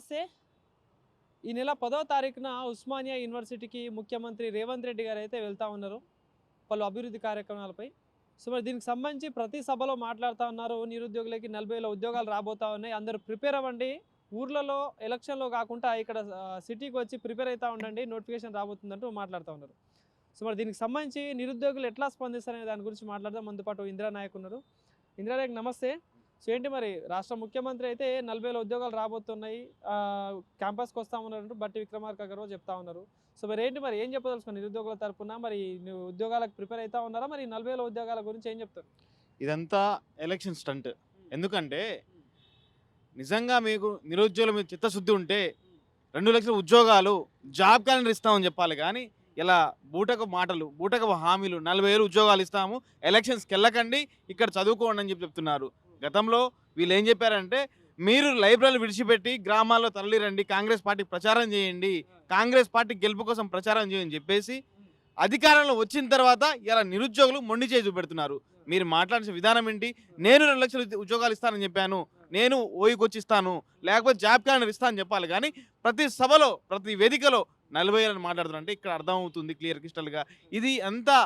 నమస్తే. ఈ నెల 10వ తారీఖున ఉస్మానియా యూనివర్సిటీకి ముఖ్యమంత్రి రేవంత్ రెడ్డి గారు అయితే వెళ్తా ఉన్నారు పలు అభివృద్ధి కార్యక్రమాలపై. సో మరి దీనికి సంబంధించి ప్రతి సభలో మాట్లాడుతూ ఉన్నారు. నిరుద్యోగులకి 40,000 ఉద్యోగాలు రాబోతా ఉన్నాయి, అందరూ ప్రిపేర్ అవ్వండి, ఊర్లలో ఎలక్షన్లో కాకుండా ఇక్కడ సిటీకి వచ్చి ప్రిపేర్ అవుతూ ఉండండి, నోటిఫికేషన్ రాబోతుందంటూ మాట్లాడుతూ ఉన్నారు. సో మరి దీనికి సంబంధించి నిరుద్యోగులు ఎట్లా స్పందిస్తారనే దాని గురించి మాట్లాడదాం. మనతో పాటు ఇందిరానాయక్ ఉన్నారు. ఇందిరానాయక్ నమస్తే. సో ఏంటి మరి రాష్ట్ర ముఖ్యమంత్రి అయితే 40,000 ఉద్యోగాలు రాబోతున్నాయి, క్యాంపస్కి వస్తామన్నారు బట్టి విక్రమార్క గారు చెప్తా ఉన్నారు. సో మరి ఏంటి మరి ఏం చెప్పదలుచుకున్నారు నిరుద్యోగుల తరపున? మరి నువ్వు ఉద్యోగాలకు ప్రిపేర్ అవుతా ఉన్నారా? మరి 40,000 ఉద్యోగాల గురించి ఏం చెప్తారు? ఇదంతా ఎలక్షన్ స్టంట్. ఎందుకంటే నిజంగా మీకు నిరుద్యోగుల మీద చిత్తశుద్ధి ఉంటే 2 లక్షల ఉద్యోగాలు జాబ్ క్యాలెండర్ ఇస్తామని చెప్పాలి. కానీ ఇలా బూటకు మాటలు, బూటకు హామీలు 40,000 ఉద్యోగాలు ఇస్తాము, ఎలక్షన్స్కి వెళ్ళకండి, ఇక్కడ చదువుకోండి అని చెప్తున్నారు. గతంలో వీళ్ళు ఏం చెప్పారంటే, మీరు లైబ్రరీలు విడిచిపెట్టి గ్రామాల్లో తరలిరండి, కాంగ్రెస్ పార్టీకి ప్రచారం చేయండి, కాంగ్రెస్ పార్టీ గెలుపు కోసం ప్రచారం చేయని చెప్పేసి అధికారంలో వచ్చిన తర్వాత ఇలా నిరుద్యోగులు మొండి చేసి చూపెడుతున్నారు. మీరు మాట్లాడిన విధానం ఏంటి? నేను 2 లక్షల ఉద్యోగాలు ఇస్తానని చెప్పాను, నేను ఓయికి వచ్చి ఇస్తాను, లేకపోతే జాబ్ క్యాలెండర్ ఇస్తానని చెప్పాలి. కానీ ప్రతి సభలో ప్రతి వేదికలో 40,000 అని మాట్లాడుతున్నారంటే ఇక్కడ అర్థమవుతుంది క్లియర్ క్రిస్టల్గా ఇది అంతా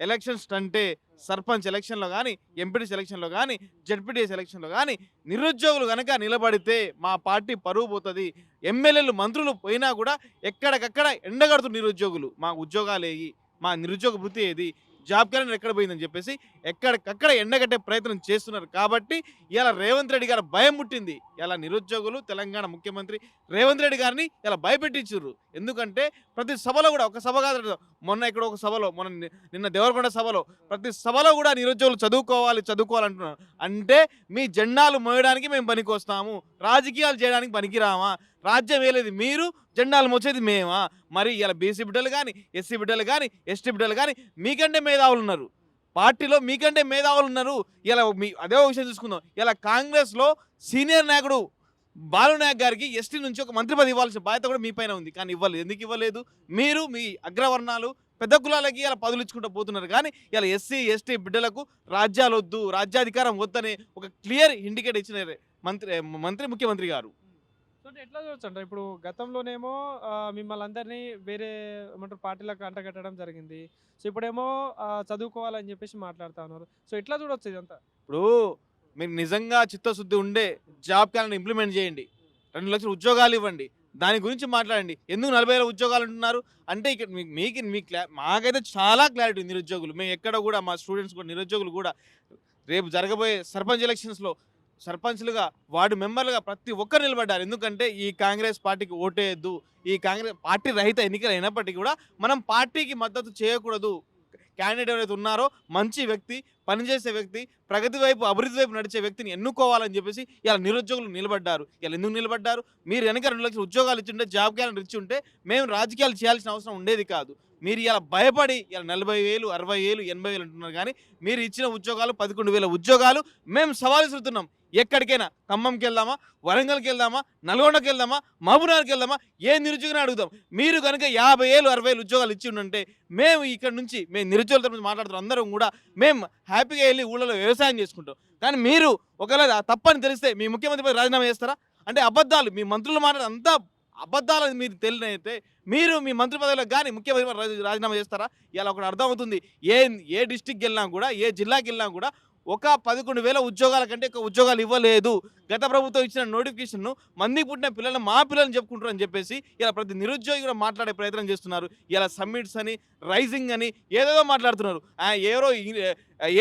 ఎలక్షన్ స్టంటే. సర్పంచ్ ఎలక్షన్లో కానీ, ఎంపీటీసీ ఎలక్షన్లో కానీ, జడ్పీటీసీ ఎలక్షన్లో కానీ నిరుద్యోగులు కనుక నిలబడితే మా పార్టీ పరువు పోతుంది. ఎమ్మెల్యేలు మంత్రులు పోయినా కూడా ఎక్కడికక్కడ ఎండగడుతున్న నిరుద్యోగులు, మా ఉద్యోగాలు ఏవి, మా నిరుద్యోగ వృత్తి ఏది, జాబ్ క్యాలెండర్ ఎక్కడ పోయిందని చెప్పేసి ఎక్కడికక్కడ ఎండగట్టే ప్రయత్నం చేస్తున్నారు. కాబట్టి ఇలా రేవంత్ రెడ్డి గారు భయం పుట్టింది. ఇలా నిరుద్యోగులు తెలంగాణ ముఖ్యమంత్రి రేవంత్ రెడ్డి గారిని ఇలా భయపెట్టించారు. ఎందుకంటే ప్రతి సభలో కూడా, ఒక సభ కాదు, మొన్న ఇక్కడ ఒక సభలో, నిన్న దేవరకొండ సభలో, ప్రతి సభలో కూడా నిరుద్యోగులు చదువుకోవాలంటున్నారు. అంటే మీ జెండాలు మోయడానికి మేము పనికి వస్తాము, రాజకీయాలు చేయడానికి పనికిరామా? రాజ్యం వేయలేదు మీరు, జెండాలు మోచేది మేమా? మరి ఇలా బీసీ బిడ్డలు కానీ, ఎస్సీ బిడ్డలు కానీ, ఎస్టీ బిడ్డలు కానీ మీకంటే మేధావులు ఉన్నారు, పార్టీలో మీకంటే మేధావులు ఉన్నారు. ఇలా అదే విషయం చూసుకుందాం. ఇలా కాంగ్రెస్లో సీనియర్ నాయకుడు బాలునాయక్ గారికి ఎస్టీ నుంచి ఒక మంత్రి పదవి ఇవ్వాల్సిన బాధ్యత కూడా మీ పైన ఉంది. కానీ ఇవ్వలేదు. ఎందుకు ఇవ్వలేదు? మీరు మీ అగ్రవర్ణాలు పెద్ద కులాలకి ఇలా పదవులు ఇచ్చుకుంటూ పోతున్నారు. కానీ ఇలా ఎస్సీ ఎస్టీ బిడ్డలకు రాజ్యాలు వద్దు, రాజ్యాధికారం వద్దనే ఒక క్లియర్ ఇండికేట్ ఇచ్చిన మంత్రి ముఖ్యమంత్రి గారు. సో ఎట్లా చూడొచ్చు అంటే, ఇప్పుడు గతంలోనేమో మిమ్మల్ని అందరినీ వేరే ఏమంటారు పార్టీలకు అంటగట్టడం జరిగింది. సో ఇప్పుడేమో చదువుకోవాలని చెప్పేసి మాట్లాడుతూ ఉన్నారు. సో ఎట్లా చూడొచ్చు ఇదంతా? ఇప్పుడు మీరు నిజంగా చిత్తశుద్ధి ఉండే జాబ్ క్యాలెండర్ ఇంప్లిమెంట్ చేయండి, 2 లక్షల ఉద్యోగాలు ఇవ్వండి, దాని గురించి మాట్లాడండి. ఎందుకు 40,000 ఉద్యోగాలు అంటున్నారు అంటే ఇక్కడ మాకైతే చాలా క్లారిటీ ఉంది. నిరుద్యోగులు మేము ఎక్కడ కూడా, మా స్టూడెంట్స్ కూడా, నిరుద్యోగులు కూడా రేపు జరగబోయే సర్పంచ్ ఎలక్షన్స్లో సర్పంచ్లుగా, వార్డు మెంబర్లుగా ప్రతి ఒక్కరు నిలబడ్డారు. ఎందుకంటే ఈ కాంగ్రెస్ పార్టీకి ఓటేయద్దు, ఈ కాంగ్రెస్ పార్టీ రహిత ఎన్నికలు అయినప్పటికీ కూడా మనం పార్టీకి మద్దతు చేయకూడదు. క్యాండిడేట్ ఎవరైతే ఉన్నారో మంచి వ్యక్తి, పనిచేసే వ్యక్తి, ప్రగతి వైపు అభివృద్ధి వైపు నడిచే వ్యక్తిని ఎన్నుకోవాలని చెప్పేసి ఇలా నిరుద్యోగులు నిలబడ్డారు. ఇలా ఎందుకు నిలబడ్డారు? మీరు వెనక 2 లక్షల ఉద్యోగాలు ఇచ్చి ఉంటే, జాబ్ క్యాలెండర్ ఇచ్చి ఉంటే మేము రాజకీయాలు చేయాల్సిన అవసరం ఉండేది కాదు. మీరు ఇలా భయపడి ఇలా 40,000, 60,000, 80,000 అంటున్నారు. కానీ మీరు ఇచ్చిన ఉద్యోగాలు 11,000 ఉద్యోగాలు మేము సవాలు విసురుతున్నాం. ఎక్కడికైనా ఖమ్మంకి వెళ్దామా, వరంగల్కి వెళ్దామా, నల్గొండకి వెళ్దామా, మహబూబ్నగర్కి వెళ్దామా, ఏ నిరుద్యోగిని అడుగుదాం. మీరు కనుక 50,000, 60,000 ఉద్యోగాలు ఇచ్చి ఉంటే మేము ఇక్కడ నుంచి, మేము నిరుద్యోగుల తరపున మాట్లాడుతున్నాం, అందరం కూడా మేము హ్యాపీగా వెళ్ళి ఊళ్ళలో వ్యవసాయం చేసుకుంటాం. కానీ మీరు ఒకవేళ తప్పని తెలిస్తే మీ ముఖ్యమంత్రిపై రాజీనామా చేస్తారా? అంటే అబద్ధాలు, మీ మంత్రులు మాట్లాడే అంతా అబద్ధాలు మీరు తెలియనైతే మీరు మీ మంత్రి పదవిలోకి కానీ ముఖ్యమంత్రి రాజీనామా చేస్తారా? ఇలా ఒకటి అర్థమవుతుంది. ఏ డిస్టిక్కి వెళ్ళినా కూడా, ఏ జిల్లాకి వెళ్ళినా కూడా ఒక 11,000 ఉద్యోగాల కంటే ఎక్కువ ఉద్యోగాలు ఇవ్వలేదు. గత ప్రభుత్వం ఇచ్చిన నోటిఫికేషన్ను మంది పుట్టిన పిల్లలను మా పిల్లల్ని చెప్పుకుంటారు అని చెప్పేసి ఇలా ప్రతి నిరుద్యోగి కూడా మాట్లాడే ప్రయత్నం చేస్తున్నారు. ఇలా సమ్మిట్స్ అని, రైజింగ్ అని ఏదేదో మాట్లాడుతున్నారు. ఎవరో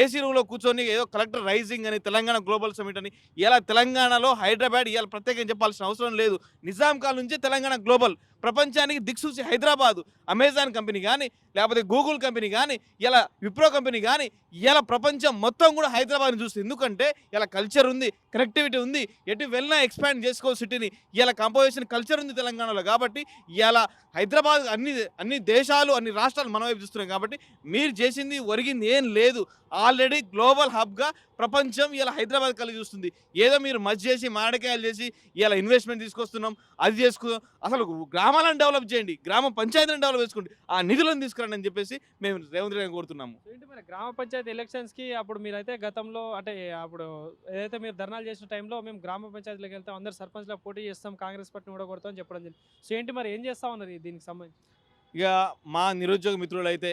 ఏసీ రూమ్లో కూర్చొని ఏదో కలెక్టర్ రైజింగ్ అని, తెలంగాణ గ్లోబల్ సమ్మిట్ అని. ఇలా తెలంగాణలో హైదరాబాద్ ఇలా ప్రత్యేకంగా చెప్పాల్సిన అవసరం లేదు. నిజాం కాలం నుంచే తెలంగాణ గ్లోబల్, ప్రపంచానికి దిక్సూచి హైదరాబాదు. అమెజాన్ కంపెనీ కానీ, లేకపోతే గూగుల్ కంపెనీ కానీ, ఇలా విప్రో కంపెనీ కానీ, ఇలా ప్రపంచం మొత్తం కూడా హైదరాబాద్ని చూస్తుంది. ఎందుకంటే ఇలా కల్చర్ ఉంది, కనెక్టివిటీ ఉంది, ఎటు వెళ్ళినా ఎక్స్పాండ్ చేసుకో సిటీని. ఇలా కంపోజిషన్ కల్చర్ ఉంది తెలంగాణలో. కాబట్టి ఇలా హైదరాబాద్ అన్ని దేశాలు, అన్ని రాష్ట్రాలు మన వైపు చూస్తున్నాయి. కాబట్టి మీరు చేసింది ఒరిగింది ఏం లేదు. ఆల్రెడీ గ్లోబల్ హబ్గా ప్రపంచం ఇలా హైదరాబాద్ కలిగి చూస్తుంది. ఏదో మీరు మధ్య చేసి మామిడికాయలు చేసి ఇలా ఇన్వెస్ట్మెంట్ తీసుకొస్తున్నాం, అది చేసుకుందాం. అసలు గ్రామాలను డెవలప్ చేయండి, గ్రామ పంచాయతీలను డెవలప్ చేసుకోండి, ఆ నిధులను తీసుకురండి అని చెప్పేసి మేము రేవంత్ రెడ్డి గారిని కోరుతున్నాము. సో ఏంటి మరి గ్రామ పంచాయతీ ఎలక్షన్స్కి అప్పుడు మీరైతే గతంలో అంటే అప్పుడు ఏదైతే మీరు ధర్నాలు చేసిన టైంలో మేము గ్రామ పంచాయతీలోకి వెళ్తాం, అందరు సర్పంచ్లో పోటీ చేస్తాం, కాంగ్రెస్ పార్టీని ఓడగొడతాం అని చెప్పడం జరిగింది. సో ఏంటి మరి ఏం చేస్తా ఉన్నారు దీనికి సంబంధించి? ఇక మా నిరుద్యోగ మిత్రులు అయితే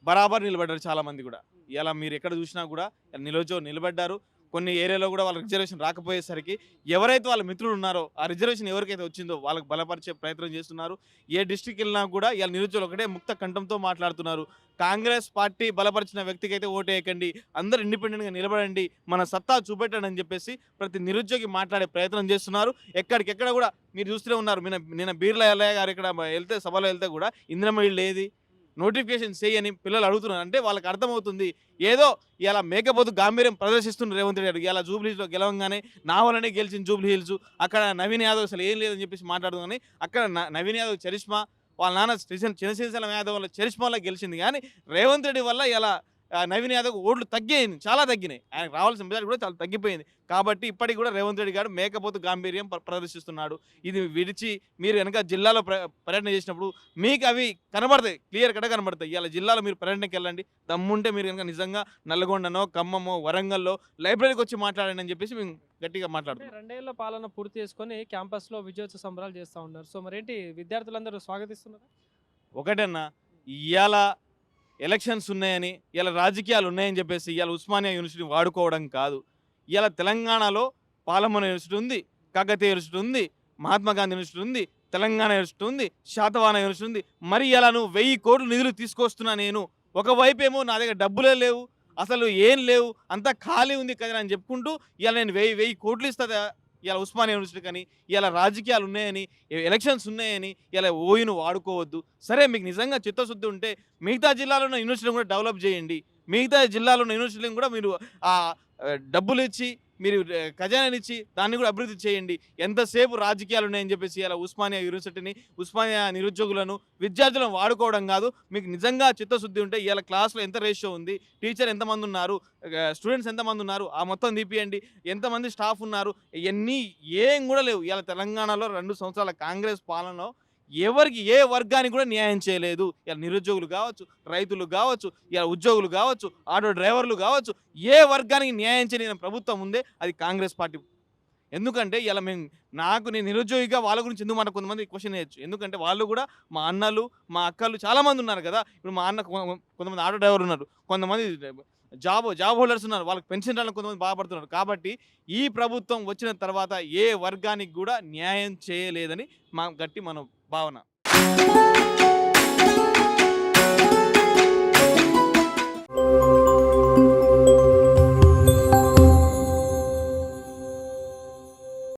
బరాబర్ నిలబడ్డారు చాలామంది కూడా. ఇలా మీరు ఎక్కడ చూసినా కూడా నిరుద్యోగం నిలబడ్డారు. కొన్ని ఏరియాలో కూడా వాళ్ళ రిజర్వేషన్ రాకపోయేసరికి ఎవరైతే వాళ్ళ మిత్రులు ఉన్నారో ఆ రిజర్వేషన్ ఎవరికైతే వచ్చిందో వాళ్ళకి బలపరిచే ప్రయత్నం చేస్తున్నారు. ఏ డిస్ట్రిక్ట్ వెళ్ళినా కూడా ఇలా నిరుద్యోగులు ఒకటే ముక్త కంఠంతో మాట్లాడుతున్నారు. కాంగ్రెస్ పార్టీ బలపరిచిన వ్యక్తికి అయితే ఓటేయకండి, అందరూ ఇండిపెండెంట్గా నిలబడండి, మన సత్తా చూపెట్టండి అని చెప్పేసి ప్రతి నిరుద్యోగి మాట్లాడే ప్రయత్నం చేస్తున్నారు. ఎక్కడికెక్కడ కూడా మీరు చూస్తూనే ఉన్నారు. నిన్న బీర్లా ఎల్లయ్య గారు ఇక్కడ వెళ్తే సభలో వెళ్తే కూడా ఇందిరమ్మ ఇల్లు ఏది, నోటిఫికేషన్ చేయని పిల్లలు అడుగుతున్నారు. అంటే వాళ్ళకి అర్థమవుతుంది ఏదో ఇలా మేకపోతు గాంభీర్యం ప్రదర్శిస్తున్నారు రేవంత్ రెడ్డి గారు. ఇలా జూబ్లీ హిల్స్లో గెలవంగానే నా వల్లనే గెలిచిన జూబ్లీ హిల్స్, అక్కడ నవీన్ యాదవ్ అసలు ఏం లేదని చెప్పేసి మాట్లాడుతుంది. అక్కడ నవీన్ యాదవ్ చరిష్మా, వాళ్ళ నాన్న చిన్నశ్రీశైలం యాదవ్ వల్ల చరిష్మా వల్ల గెలిచింది. కానీ రేవంత్ రెడ్డి వల్ల ఇలా నవీన్ యాదవ్ ఓట్లు తగ్గాయింది, చాలా తగ్గినాయి. ఆయనకు రావాల్సిన మెజారిటీ కూడా చాలా తగ్గిపోయింది. కాబట్టి ఇప్పటికి కూడా రేవంత్ రెడ్డి గారు మేకపోతు గాంభీర్యం ప్రదర్శిస్తున్నాడు. ఇది విడిచి మీరు వెనక జిల్లాలో పర్యటన చేసినప్పుడు మీకు అవి కనబడతాయి, క్లియర్ కట్గా కనబడతాయి. ఇలా జిల్లాలో మీరు పర్యటనకి వెళ్ళండి, దమ్ముంటే మీరు కనుక నిజంగా నల్గొండనో ఖమ్మమో వరంగల్లో లైబ్రరీకి వచ్చి మాట్లాడండి అని చెప్పేసి మేము గట్టిగా మాట్లాడుతున్నాం. 2 ఏళ్ల పాలన పూర్తి చేసుకొని క్యాంపస్లో విజయోత్సవ సంబరాలు చేస్తూ ఉన్నారు. సో మరేంటి విద్యార్థులందరూ స్వాగతిస్తున్నారు? ఒకటన్నా ఇవాళ ఎలక్షన్స్ ఉన్నాయని, ఇలా రాజకీయాలు ఉన్నాయని చెప్పేసి ఇవాళ ఉస్మానియా యూనివర్సిటీని వాడుకోవడం కాదు. ఇవాళ తెలంగాణలో పాలమూరు యూనివర్సిటీ ఉంది, కాకతీయ యూనివర్సిటీ ఉంది, మహాత్మా గాంధీ యూనివర్సిటీ ఉంది, తెలంగాణ యూనివర్సిటీ ఉంది, శాతవాహన యూనివర్సిటీ ఉంది. మరి ఇలా నువ్వు 1000 కోట్లు నిధులు తీసుకొస్తున్నా నేను, ఒకవైపేమో నా దగ్గర డబ్బులే లేవు, అసలు ఏం లేవు, అంతా ఖాళీ ఉంది కదా అని చెప్పుకుంటూ ఇలా నేను 1000 కోట్లు ఇస్తుందా ఇలా ఉస్మానియా యూనివర్సిటీ కానీ, ఇలా రాజకీయాలు ఉన్నాయని, ఎలక్షన్స్ ఉన్నాయని ఇలా ఓయిను వాడుకోవద్దు. సరే మీకు నిజంగా చిత్తశుద్ధి ఉంటే మిగతా జిల్లాలో ఉన్న యూనివర్సిటీని కూడా డెవలప్ చేయండి. మిగతా జిల్లాలో ఉన్న యూనివర్సిటీని కూడా మీరు డబ్బులు ఇచ్చి, మీరు ఖజానాని ఇచ్చి దాన్ని కూడా అభివృద్ధి చేయండి. ఎంతసేపు రాజకీయాలు ఉన్నాయని చెప్పేసి ఇలా ఉస్మానియా యూనివర్సిటీని, ఉస్మానియా నిరుద్యోగులను, విద్యార్థులను వాడుకోవడం కాదు. మీకు నిజంగా చిత్తశుద్ధి ఉంటే ఇలా క్లాస్లో ఎంత రేషియో ఉంది, టీచర్ ఎంతమంది ఉన్నారు, స్టూడెంట్స్ ఎంతమంది ఉన్నారు, ఆ మొత్తం తీపియండి. ఎంతమంది స్టాఫ్ ఉన్నారు, ఇవన్నీ ఏం కూడా లేవు. ఇలా తెలంగాణలో 2 సంవత్సరాల కాంగ్రెస్ పాలనలో ఎవరికి ఏ వర్గానికి కూడా న్యాయం చేయలేదు. ఇలా నిరుద్యోగులు కావచ్చు, రైతులు కావచ్చు, ఇలా ఉద్యోగులు కావచ్చు, ఆటో డ్రైవర్లు కావచ్చు, ఏ వర్గానికి న్యాయం చేయని ప్రభుత్వం ఉందే అది కాంగ్రెస్ పార్టీ. ఎందుకంటే ఇలా నేను నిరుద్యోగిగా వాళ్ళ గురించి ఎందుకు మనకు కొంతమంది క్వశ్చన్ చేయొచ్చు. ఎందుకంటే వాళ్ళు కూడా మా అన్నలు, మా అక్కలు చాలామంది ఉన్నారు కదా. ఇప్పుడు మా అన్న కొంతమంది ఆటో డ్రైవర్లు ఉన్నారు, కొంతమంది జాబ్ హోల్డర్స్ ఉన్నారు, వాళ్ళకి పెన్షన్ రాళ్ళని కొంతమంది బాధపడుతున్నారు. కాబట్టి ఈ ప్రభుత్వం వచ్చిన తర్వాత ఏ వర్గానికి కూడా న్యాయం చేయలేదని గట్టి మన భావన.